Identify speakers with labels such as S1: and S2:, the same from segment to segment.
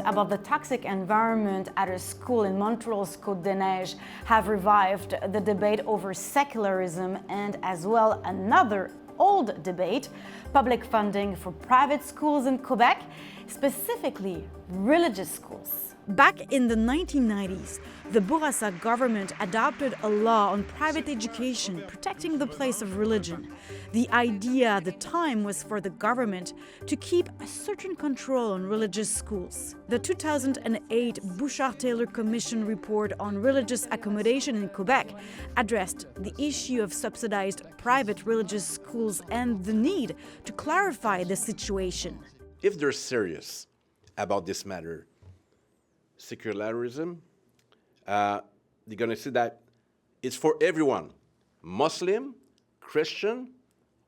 S1: about the toxic environment at a school in Montreal's Côte-des-Neiges have revived the debate over secularism and as well another old debate, public funding for private schools in Quebec, specifically religious schools. Back in the 1990s, the Bourassa government adopted a law on private education protecting the place of religion. The idea at the time was for the government to keep a certain control on religious schools. The 2008 Bouchard-Taylor Commission report on religious accommodation in Quebec addressed the issue of subsidized private religious schools and the need to clarify the situation.
S2: If they're serious about this matter, secularism, they're going to see that it's for everyone, Muslim, Christian,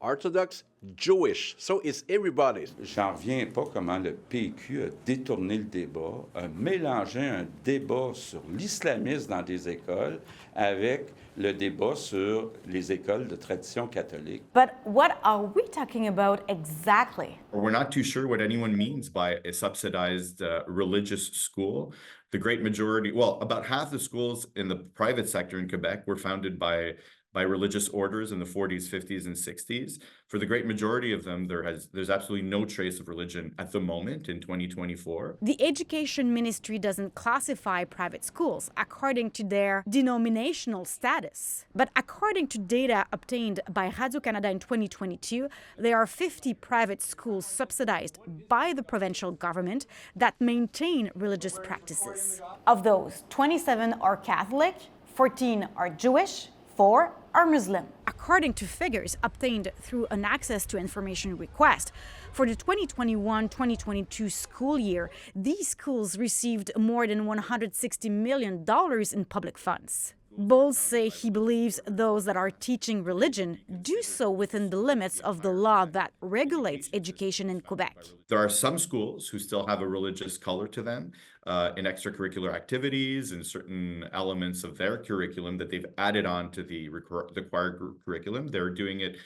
S2: Orthodox, Jewish, so it's everybody's.
S3: J'en reviens pas comment le PQ a détourné le débat, a mélangé un débat sur l'islamisme dans des écoles avec le débat sur les écoles de tradition catholique.
S1: But what are we talking about exactly?
S4: We're not too sure what anyone means by a subsidized religious school. The great majority, well, about half the schools in the private sector in Quebec were founded by religious orders in the 40s, 50s, and 60s. For the great majority of them, there's absolutely no trace of religion at the moment in 2024.
S1: The Education Ministry doesn't classify private schools according to their denominational status. But according to data obtained by Radio-Canada in 2022, there are 50 private schools subsidized by the provincial government that maintain religious practices. Of those, 27 are Catholic, 14 are Jewish, 4 are Muslim. According to figures obtained through an access to information request, for the 2021-2022 school year, these schools received more than $160 million in public funds. Bowles says he believes those that are teaching religion do so within the limits of the law that regulates education in Quebec.
S4: There are some schools who still have a religious color to them in extracurricular activities and certain elements of their curriculum that they've added on to the required curriculum. They're doing it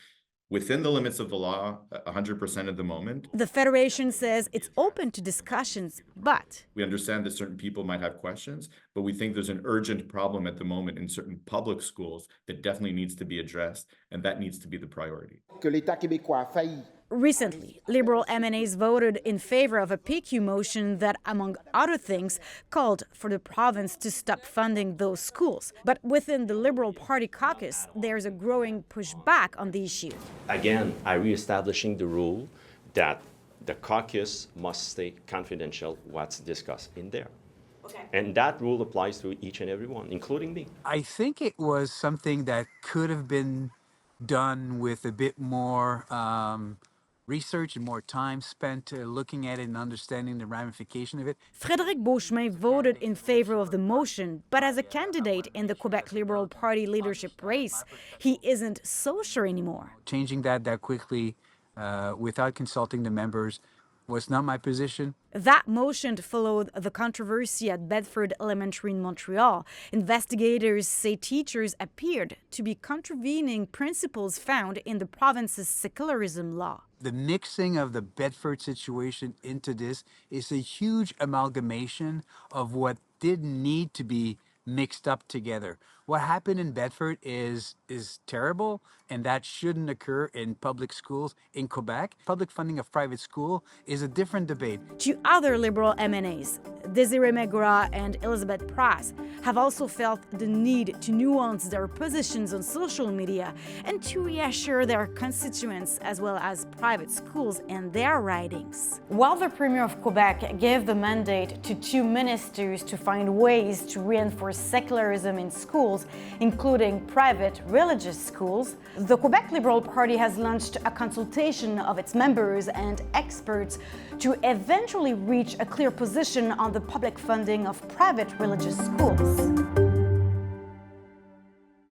S4: within the limits of the law, 100% at the moment.
S1: The Federation says it's open to discussions, but
S4: we understand that certain people might have questions, but we think there's an urgent problem at the moment in certain public schools that definitely needs to be addressed, and that needs to be the priority.
S5: Que l'État québécois a failli.
S1: Recently, Liberal MNAs voted in favor of a PQ motion that, among other things, called for the province to stop funding those schools. But within the Liberal Party caucus, there's a growing pushback on the issue.
S6: Again, I'm re-establishing the rule that the caucus must stay confidential what's discussed in there. Okay. And that rule applies to each and every one, including me.
S7: I think it was something that could have been done with a bit more research and more time spent looking at it and understanding the ramification of it.
S1: Frédéric Beauchemin voted in favor of the motion, but as a candidate in the Quebec Liberal Party leadership race, he isn't so sure anymore.
S7: Changing that quickly without consulting the members was not my position.
S1: That motion followed the controversy at Bedford Elementary in Montreal. Investigators say teachers appeared to be contravening principles found in the province's secularism law.
S7: The mixing of the Bedford situation into this is a huge amalgamation of what didn't need to be mixed up together. What happened in Bedford is terrible, and that shouldn't occur in public schools in Quebec. Public funding of private school is a different debate.
S1: Two other Liberal MNAs, Desiree Megura and Elizabeth Prass, have also felt the need to nuance their positions on social media and to reassure their constituents as well as private schools and their ridings. While the Premier of Quebec gave the mandate to 2 ministers to find ways to reinforce secularism in schools, including private religious schools, the Quebec Liberal Party has launched a consultation of its members and experts to eventually reach a clear position on the public funding of private religious schools.